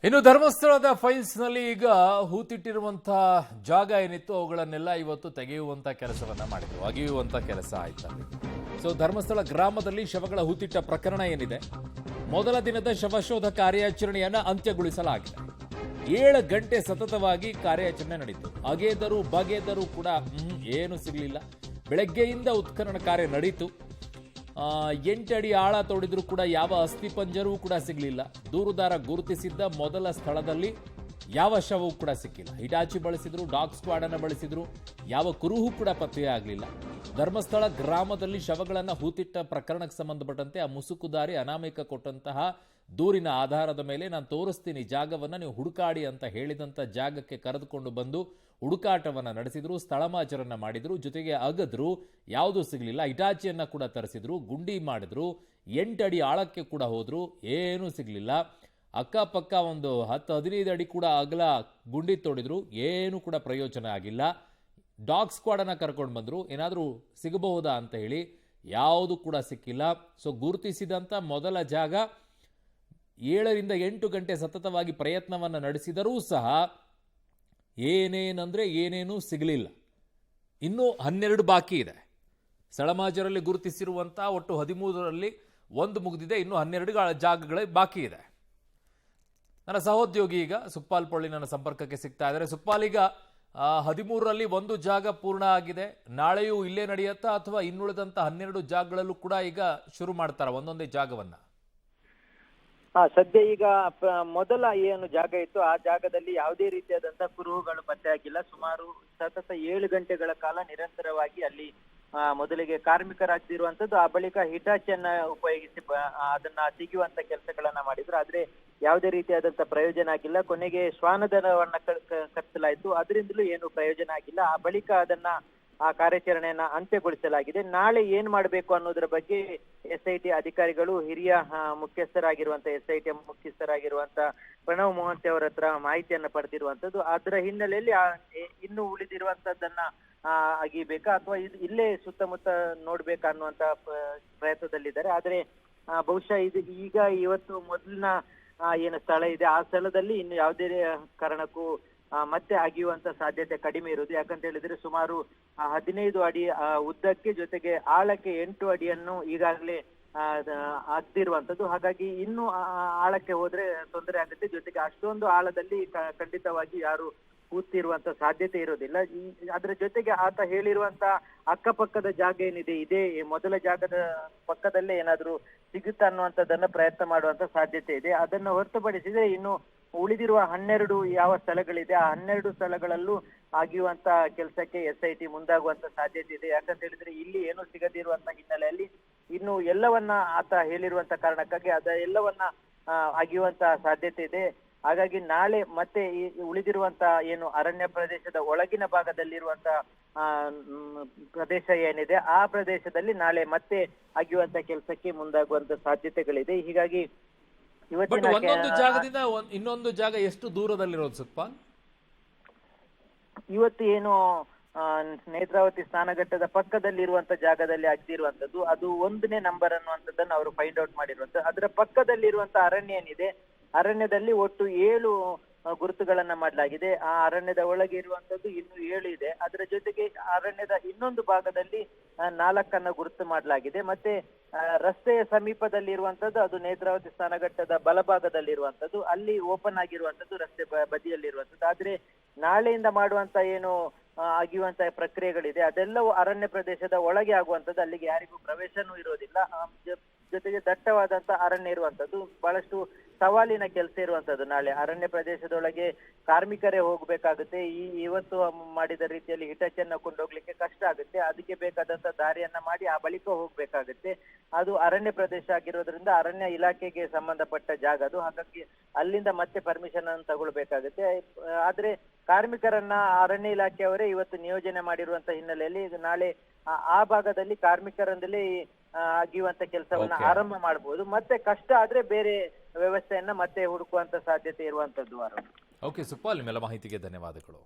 ಇನ್ನು ಧರ್ಮಸ್ಥಳದ ಫೈಲ್ಸ್ನಲ್ಲಿ ಈಗ ಹೂತಿಟ್ಟಿರುವಂತಹ ಜಾಗ ಏನಿತ್ತು ಅವುಗಳನ್ನೆಲ್ಲ ಇವತ್ತು ತೆಗೆಯುವಂತ ಕೆಲಸವನ್ನ ಮಾಡಿದ್ರು, ಅಗೆಯುವಂತ ಕೆಲಸ ಆಯ್ತು. ಸೊ ಧರ್ಮಸ್ಥಳ ಗ್ರಾಮದಲ್ಲಿ ಶವಗಳ ಹೂತಿಟ್ಟ ಪ್ರಕರಣ ಏನಿದೆ, ಮೊದಲ ದಿನದ ಶವಶೋಧ ಕಾರ್ಯಾಚರಣೆಯನ್ನ ಅಂತ್ಯಗೊಳಿಸಲಾಗಿದೆ. 7 ಗಂಟೆ ಸತತವಾಗಿ ಕಾರ್ಯಾಚರಣೆ ನಡೆಯಿತು. ಅಗೆದರು ಬಗೆದರು ಕೂಡ ಏನು ಸಿಗಲಿಲ್ಲ. ಬೆಳಗ್ಗೆಯಿಂದ ಉತ್ಖನನ ಕಾರ್ಯ ನಡೀತು. 8 ಅಡಿ ಆಳ ತೋಡಿದ್ರೂ ಕೂಡ ಯಾವ ಅಸ್ಥಿಪಂಜರೂ ಕೂಡ ಸಿಗಲಿಲ್ಲ. ದೂರುದಾರ ಗುರುತಿಸಿದ್ದ ಮೊದಲ ಸ್ಥಳದಲ್ಲಿ ಯಾವ ಶವವೂ ಕೂಡ ಸಿಕ್ಕಿಲ್ಲ. ಹಿಟಾಚಿ ಬಳಸಿದ್ರು, ಡಾಗ್ ಸ್ಕ್ವಾಡ್ ಅನ್ನು ಬಳಸಿದ್ರು, ಯಾವ ಕುರುಹು ಕೂಡ ಪತ್ತೆಯಾಗಲಿಲ್ಲ. ಧರ್ಮಸ್ಥಳ ಗ್ರಾಮದಲ್ಲಿ ಶವಗಳನ್ನು ಹೂತಿಟ್ಟ ಪ್ರಕರಣಕ್ಕೆ ಸಂಬಂಧಪಟ್ಟಂತೆ ಆ ಮುಸುಕುದಾರಿ ಅನಾಮಿಕ ಕೊಟ್ಟಂತಹ ದೂರಿನ ಆಧಾರದ ಮೇಲೆ ನಾನು ತೋರಿಸ್ತೀನಿ ಜಾಗವನ್ನು, ನೀವು ಹುಡುಕಾಡಿ ಅಂತ ಹೇಳಿದಂಥ ಜಾಗಕ್ಕೆ ಕರೆದುಕೊಂಡು ಬಂದು ಹುಡುಕಾಟವನ್ನು ನಡೆಸಿದ್ರು, ಸ್ಥಳಮಾಚರಣ ಮಾಡಿದ್ರು, ಜೊತೆಗೆ ಅಗದ್ರು, ಯಾವುದೂ ಸಿಗಲಿಲ್ಲ. ಇಟಾಚಿಯನ್ನ ಕೂಡ ತರಿಸಿದ್ರು, ಗುಂಡಿ ಮಾಡಿದ್ರು, 8 ಅಡಿ ಆಳಕ್ಕೆ ಕೂಡ ಹೋದ್ರು, ಏನೂ ಸಿಗಲಿಲ್ಲ. ಅಕ್ಕಪಕ್ಕ ಒಂದು 10-15 ಅಡಿ ಕೂಡ ಅಗಲ ಗುಂಡಿ ತೋಡಿದ್ರು, ಏನೂ ಕೂಡ ಪ್ರಯೋಜನ ಆಗಿಲ್ಲ. ಡಾಗ್ ಸ್ಕ್ವಾಡನ್ನು ಕರ್ಕೊಂಡು ಬಂದರು, ಏನಾದರೂ ಸಿಗಬಹುದಾ ಅಂತ ಹೇಳಿ, ಯಾವುದು ಕೂಡ ಸಿಕ್ಕಿಲ್ಲ. ಸೊ ಗುರುತಿಸಿದಂಥ ಮೊದಲ ಜಾಗ 7ರಿಂದ 8 ಗಂಟೆ ಸತತವಾಗಿ ಪ್ರಯತ್ನವನ್ನು ನಡೆಸಿದರೂ ಸಹ ಏನೇನೂ ಸಿಗಲಿಲ್ಲ. ಇನ್ನೂ 12 ಬಾಕಿ ಇದೆ. ಸ್ಥಳಮಾಜರಲ್ಲಿ ಗುರುತಿಸಿರುವಂಥ ಒಟ್ಟು 13ರಲ್ಲಿ 1 ಮುಗಿದಿದೆ, ಇನ್ನೂ 12 ಜಾಗಗಳೇ ಬಾಕಿ ಇದೆ. ನನ್ನ ಸಹೋದ್ಯೋಗಿ ಈಗ ಸುಕ್ಪಾಲ್ ಪೊಳ್ಳಿ ನನ್ನ ಸಂಪರ್ಕಕ್ಕೆ ಸಿಗ್ತಾ ಇದ್ದಾರೆ. ಸುಕ್ಪಾಲ್, ಈಗ 13ರಲ್ಲಿ 1 ಜಾಗ ಪೂರ್ಣ ಆಗಿದೆ. ನಾಳೆಯೂ ಇಲ್ಲೇ ನಡೆಯುತ್ತಾ ಅಥವಾ ಇನ್ನುಳಿದಂಥ 12 ಜಾಗಗಳಲ್ಲೂ ಕೂಡ ಈಗ ಶುರು ಮಾಡ್ತಾರ ಒಂದೊಂದೇ ಜಾಗವನ್ನ? ಸದ್ಯ ಈಗ ಮೊದಲ ಏನು ಜಾಗ ಇತ್ತು ಆ ಜಾಗದಲ್ಲಿ ಯಾವುದೇ ರೀತಿಯಾದಂತಹ ಕುರುಹುಗಳು ಪತ್ತೆ ಆಗಿಲ್ಲ. ಸುಮಾರು ಸತತ 7 ಗಂಟೆಗಳ ಕಾಲ ನಿರಂತರವಾಗಿ ಅಲ್ಲಿ ಮೊದಲಿಗೆ ಕಾರ್ಮಿಕರಾಗ್ತಿರುವಂತದ್ದು, ಆ ಬಳಿಕ ಹಿಟಾಚಿಯನ್ನ ಉಪಯೋಗಿಸಿ ಅದನ್ನ ತೆಗೆಯುವಂತ ಕೆಲಸಗಳನ್ನ ಮಾಡಿದ್ರು. ಆದ್ರೆ ಯಾವುದೇ ರೀತಿಯಾದಂತಹ ಪ್ರಯೋಜನ ಆಗಿಲ್ಲ. ಕೊನೆಗೆ ಶ್ವಾನದಳವನ್ನ ಕರೆಸಲಾಯಿತು, ಅದರಿಂದಲೂ ಏನು ಪ್ರಯೋಜನ ಆಗಿಲ್ಲ. ಆ ಬಳಿಕ ಅದನ್ನ ಆ ಕಾರ್ಯಾಚರಣೆಯನ್ನ ಅಂತ್ಯಗೊಳಿಸಲಾಗಿದೆ. ನಾಳೆ ಏನ್ ಮಾಡಬೇಕು ಅನ್ನೋದ್ರ ಬಗ್ಗೆ SIT ಅಧಿಕಾರಿಗಳು, ಹಿರಿಯ ಮುಖ್ಯಸ್ಥರಾಗಿರುವಂತ SIT ಮುಖ್ಯಸ್ಥರಾಗಿರುವಂತ ಪ್ರಣವ್ ಮೋಹಂತಿ ಅವರ ಹತ್ರ ಮಾಹಿತಿಯನ್ನ ಪಡೆದಿರುವಂತದ್ದು. ಅದರ ಹಿನ್ನೆಲೆಯಲ್ಲಿ ಇನ್ನು ಉಳಿದಿರುವಂತದ್ದನ್ನ ಅಗಿಬೇಕಾ ಅಥವಾ ಇಲ್ಲೇ ಸುತ್ತಮುತ್ತ ನೋಡ್ಬೇಕಾ ಅನ್ನುವಂತ ಪ್ರಯತ್ನದಲ್ಲಿದ್ದಾರೆ. ಆದ್ರೆ ಬಹುಶಃ ಇವತ್ತು ಮೊದಲಿನ ಏನು ಸ್ಥಳ ಇದೆ ಆ ಸ್ಥಳದಲ್ಲಿ ಇನ್ನು ಯಾವುದೇ ಕಾರಣಕ್ಕೂ ಮತ್ತೆ ಅಗಿಯುವಂತ ಸಾಧ್ಯತೆ ಕಡಿಮೆ ಇರುವುದು. ಯಾಕಂತ ಹೇಳಿದ್ರೆ ಸುಮಾರು 15 ಅಡಿ ಉದ್ದಕ್ಕೆ ಜೊತೆಗೆ ಆಳಕ್ಕೆ 8 ಅಡಿಯನ್ನು ಈಗಾಗಲೇ ಅಗ್ದಿರುವಂತದ್ದು. ಹಾಗಾಗಿ ಇನ್ನು ಆಳಕ್ಕೆ ಹೋದ್ರೆ ತೊಂದರೆ ಆಗುತ್ತೆ. ಜೊತೆಗೆ ಅಷ್ಟೊಂದು ಆಳದಲ್ಲಿ ಖಂಡಿತವಾಗಿ ಯಾರು ಕೂತಿರುವಂತ ಸಾಧ್ಯತೆ ಇರೋದಿಲ್ಲ. ಅದರ ಜೊತೆಗೆ ಆತ ಹೇಳಿರುವಂತ ಅಕ್ಕಪಕ್ಕದ ಜಾಗ ಏನಿದೆ, ಇದೇ ಮೊದಲ ಜಾಗದ ಪಕ್ಕದಲ್ಲೇ ಏನಾದ್ರೂ ಸಿಗುತ್ತಾ ಅನ್ನುವಂಥದ್ದನ್ನ ಪ್ರಯತ್ನ ಮಾಡುವಂತ ಸಾಧ್ಯತೆ ಇದೆ. ಅದನ್ನು ಹೊರತುಪಡಿಸಿದ್ರೆ ಇನ್ನು ಉಳಿದಿರುವ 12 ಯಾವ ಸ್ಥಳಗಳಿದೆ ಆ 12 ಸ್ಥಳಗಳಲ್ಲೂ ಅಗಿಯುವಂತ ಕೆಲಸಕ್ಕೆ SIT ಮುಂದಾಗುವಂತ ಸಾಧ್ಯತೆ ಇದೆ. ಯಾಕಂತ ಹೇಳಿದ್ರೆ ಇಲ್ಲಿ ಏನು ಸಿಗದಿರುವಂತ ಹಿನ್ನೆಲೆಯಲ್ಲಿ ಇನ್ನು ಎಲ್ಲವನ್ನ ಆತ ಹೇಳಿರುವಂತ ಕಾರಣಕ್ಕಾಗಿ ಎಲ್ಲವನ್ನ ಅಗಿಯುವಂತ ಸಾಧ್ಯತೆ ಇದೆ. ಹಾಗಾಗಿ ನಾಳೆ ಮತ್ತೆ ಈ ಉಳಿದಿರುವಂತ ಏನು ಅರಣ್ಯ ಪ್ರದೇಶದ ಒಳಗಿನ ಭಾಗದಲ್ಲಿರುವಂತ ಪ್ರದೇಶ ಏನಿದೆ ಆ ಪ್ರದೇಶದಲ್ಲಿ ನಾಳೆ ಮತ್ತೆ ಅಗಿಯುವಂತ ಕೆಲಸಕ್ಕೆ ಮುಂದಾಗುವಂತ ಸಾಧ್ಯತೆಗಳಿದೆ. ಹೀಗಾಗಿ ಒಂದೊಂದು ಜಾಗದಿಂದ ಇನ್ನೊಂದು ಜಾಗ ಎಷ್ಟು ದೂರದಲ್ಲಿರೋದು ಸುಕ್ಪಾಲ್? ಇವತ್ತು ಏನು ನೇತ್ರಾವತಿ ಸ್ನಾನಘಟ್ಟದ ಪಕ್ಕದಲ್ಲಿರುವಂತ ಜಾಗದಲ್ಲಿ ಅಗ್ದಿರುವಂತದ್ದು, ಅದು 1ನೇ ನಂಬರ್ ಅನ್ನುವಂಥದ್ದನ್ನು ಅವರು ಫೈಂಡ್ ಔಟ್ ಮಾಡಿರುವಂತದ್ದು. ಅದರ ಪಕ್ಕದಲ್ಲಿರುವಂತ ಅರಣ್ಯ ಏನಿದೆ, ಅರಣ್ಯದಲ್ಲಿ ಒಟ್ಟು 7 ಗುರುತುಗಳನ್ನ ಮಾಡಲಾಗಿದೆ. ಆ ಅರಣ್ಯದ ಒಳಗೆ ಇರುವಂತದ್ದು ಇನ್ನು 7 ಇದೆ. ಅದರ ಜೊತೆಗೆ ಅರಣ್ಯದ ಇನ್ನೊಂದು ಭಾಗದಲ್ಲಿ 4 ಗುರುತು ಮಾಡಲಾಗಿದೆ. ಮತ್ತೆ ರಸ್ತೆಯ ಸಮೀಪದಲ್ಲಿ ಇರುವಂತದ್ದು ಅದು ನೇತ್ರಾವತಿ ಸ್ನಾನಘಟ್ಟದ ಬಲಭಾಗದಲ್ಲಿರುವಂತದ್ದು, ಅಲ್ಲಿ ಓಪನ್ ಆಗಿರುವಂತದ್ದು ರಸ್ತೆ ಬದಿಯಲ್ಲಿರುವಂತದ್ದು. ಆದ್ರೆ ನಾಳೆಯಿಂದ ಮಾಡುವಂತ ಏನು ಅಗಿಯುವಂತ ಪ್ರಕ್ರಿಯೆಗಳಿದೆ ಅದೆಲ್ಲವೂ ಅರಣ್ಯ ಪ್ರದೇಶದ ಒಳಗೆ ಆಗುವಂತದ್ದು, ಅಲ್ಲಿಗೆ ಯಾರಿಗೂ ಪ್ರವೇಶನೂ ಇರೋದಿಲ್ಲ. ಜೊತೆಗೆ ದಟ್ಟವಾದಂತ ಅರಣ್ಯ ಇರುವಂತದ್ದು, ಬಹಳಷ್ಟು ಸವಾಲಿನ ಕೆಲಸ ಇರುವಂತದ್ದು. ನಾಳೆ ಅರಣ್ಯ ಪ್ರದೇಶದೊಳಗೆ ಕಾರ್ಮಿಕರೇ ಹೋಗ್ಬೇಕಾಗುತ್ತೆ. ಇವತ್ತು ಮಾಡಿದ ರೀತಿಯಲ್ಲಿ ಹಿಟಾಚಿಯನ್ನ ಕೊಂಡೋಗ್ಲಿಕ್ಕೆ ಕಷ್ಟ ಆಗುತ್ತೆ. ಅದಕ್ಕೆ ಬೇಕಾದಂತ ದಾರಿಯನ್ನ ಮಾಡಿ ಆ ಬಳಿಕ ಹೋಗ್ಬೇಕಾಗುತ್ತೆ. ಅದು ಅರಣ್ಯ ಪ್ರದೇಶ ಆಗಿರೋದ್ರಿಂದ ಅರಣ್ಯ ಇಲಾಖೆಗೆ ಸಂಬಂಧಪಟ್ಟ ಜಾಗ ಅದು. ಹಾಗಾಗಿ ಅಲ್ಲಿಂದ ಮತ್ತೆ ಪರ್ಮಿಷನ್ ಅನ್ನು ತಗೊಳ್ಬೇಕಾಗುತ್ತೆ. ಆದ್ರೆ ಕಾರ್ಮಿಕರನ್ನ ಅರಣ್ಯ ಇಲಾಖೆಯವರೇ ಇವತ್ತು ನಿಯೋಜನೆ ಮಾಡಿರುವಂತ ಹಿನ್ನೆಲೆಯಲ್ಲಿ ನಾಳೆ ಆ ಭಾಗದಲ್ಲಿ ಕಾರ್ಮಿಕರಿಂದಲೇ ಅಗಿಯುವಂತ ಕೆಲಸವನ್ನ ಆರಂಭ ಮಾಡಬಹುದು. ಮತ್ತೆ ಕಷ್ಟ ಆದ್ರೆ ಬೇರೆ ವ್ಯವಸ್ಥೆಯನ್ನ ಮತ್ತೆ ಹುಡುಕುವಂತ ಸಾಧ್ಯತೆ ಇರುವಂತದ್ದು. ಓಕೆ ಸುಕ್ಪಾಲ್, ನಿಮ್ಮೆಲ್ಲ ಮಾಹಿತಿಗೆ ಧನ್ಯವಾದಗಳು.